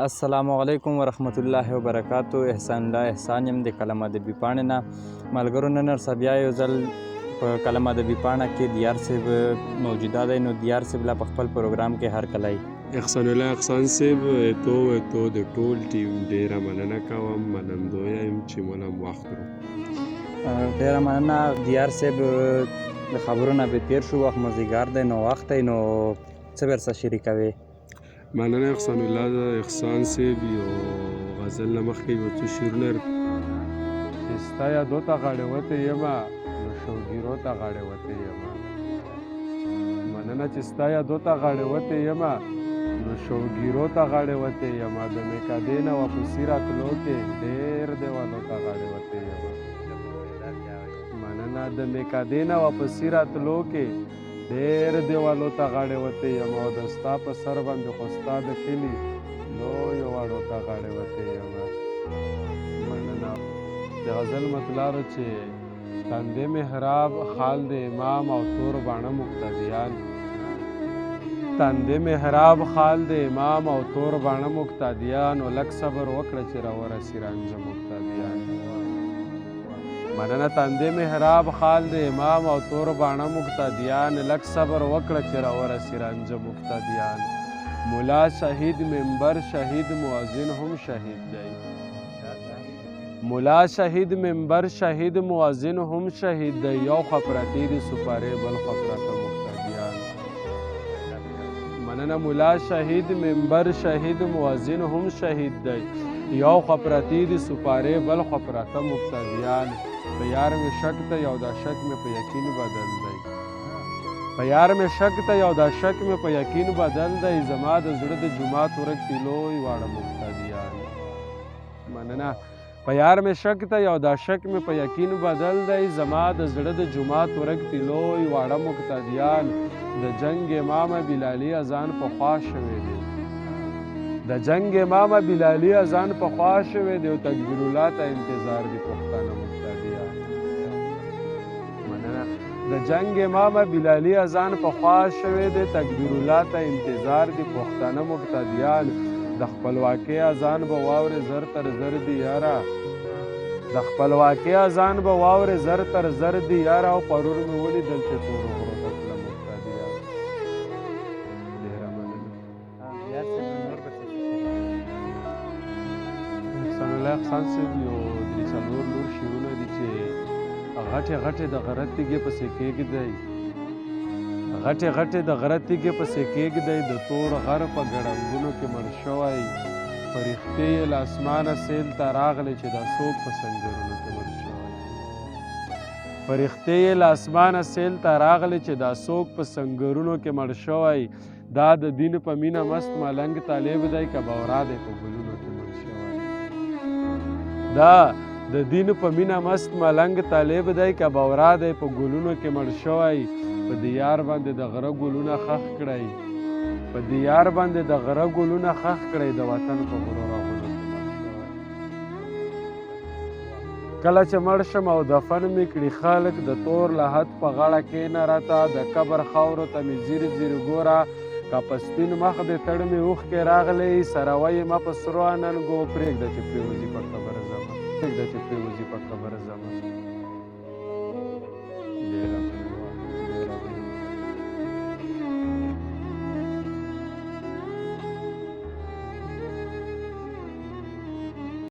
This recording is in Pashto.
السلام علیکم ورحمت الله وبرکاتو. احسان الله احسان یم د کلم ادبي پاڼې نه. ملګرو نن سره بیا یو ځل په کلم ادبي پاڼه کې دیار صاحب موجوده دی. نو دیار صاحب لا په خپل پروګرام کې هرکلی. احسان الله احسان صاحب تو د ټول ټیم ډیره مننه کوم. منندویه یم چې مونږ وخت ورو. ډیره مننه دیار صاحب. د خبرو نه به تیر شو، وخت مازدیګر دی، نو وخت دی، نو څه ورسره شریکوي؟ مننه احسان الله احسان صاحب. یو غزل نه مخکې یو څو شعرونه چې ستا یادو ته غاړې وتې یمه نو شوګیرو ته غاړې وتې یمه. مننه چې ستا یادو ته غاړې وتې یمه نو شوګیرو ته غاړې وتې یمه. د میکادې نه واپسي راتلو کې ډېر دیوالو ته غاړې وتې یمه. مننه د میکادې نه واپسي راتلو کې ډېر دیوالو ته غاړې وتې یم او د ستا په سر باندې خو ستا د کلي لویو واړو ته غاړې وتې یم. مننه د غزل مطلب چې تندې محراب خال د امام او تور باڼه مقتدیان. تندې محراب خال د امام او تور باڼه مقتدیان او لږ صبر وکړه چې راورسي رانجه مقتدیان. مننه تندې محراب خال د امام او تور باڼه مقتدیان. لږ صبر وکړه چې راورسي رانجه مقتدیان. ملا شهید منبر شهید مؤذن هم شهید دی. ملا شهید منبر شهید مؤذن هم شهید دی. یو خوا پرتې دي سپارې بل خوا پراته مقتدیان. مننه ملا شهید منبر شهید مؤذن هم شهید دی. یو خوا پرتې دي سپارې بل خوا پراته مقتدیان. په یار مې شک ته یو دا شک مې په یقین بدل دی. په یار مې شک ته یو دا شک مې په یقین بدل دی. زما د زړه د جومات ورک دي لوی واړه مقتدیان. مننه په یار مې شک ته یو دا شک مې په یقین بدل دی. زما د زړه د جومات ورک دي لوی واړه مقتدیان. د جنگ امام بلالي اذان په خوا شوی دی. د جنگ امام بلالي اذان په خوا شوی دی او تکبیر الله ته انتظار دي پښتانه مقتدیان. د جنگ امام بلالي اذان په خوا شوی دی. تکبیر الله ته انتظار دي پښتانه مقتدیان. د خپلواکۍ اذان به واورې زر تر زر دي یاره. د خپلواکۍ اذان به واورې زر تر زر دي یاره. او پرور مې ولیدل چې تورو غرو ته تلله مقتدیان. ډېره مننه. احسان الله احسان صاحب یو درې څلور نور شعرونه دي چې غټې غټې د غره تیږې پسې کېږدی. غټې غټې د غره تیږې پسې کېږدی. د تور غر په ګړنګونو کې مړ شوی. فرښتې یې له اسمانه سیل ته راغلی چې دا څوک په سنګرونو کې مړ شوی. فرښتې یې له اسمانه سیل ته راغلی چې دا څوک په سنګرونو کې مړ شوی. دا د دین په مینه مست ملنګ طالب دی که بورا دی په ګلونو کې مړ شوی. دا د دین په مینه مست ملنګ طالب دی که بورا دی په ګلونو کې مړ شوی. په دیار باندې د غره ګلونه خښ کړئ. په دیار باندې د غره ګلونه خښ کړئ. د وطن په غرو راغلو کې مړ شوی. کله چې مړ شم او دفن مې کړي خلک د تور لحد په غاړه کښېنه راته. د قبر خاورو ته مې ځیر ځیر ګوره. که په سپین مخ دې تړ مې اوښکې راغلی. سروی مه په سرو اننګو پرېږده چې پرېوځي په قبر زمه. پرېږده چې پرېوځي په قبر زمه.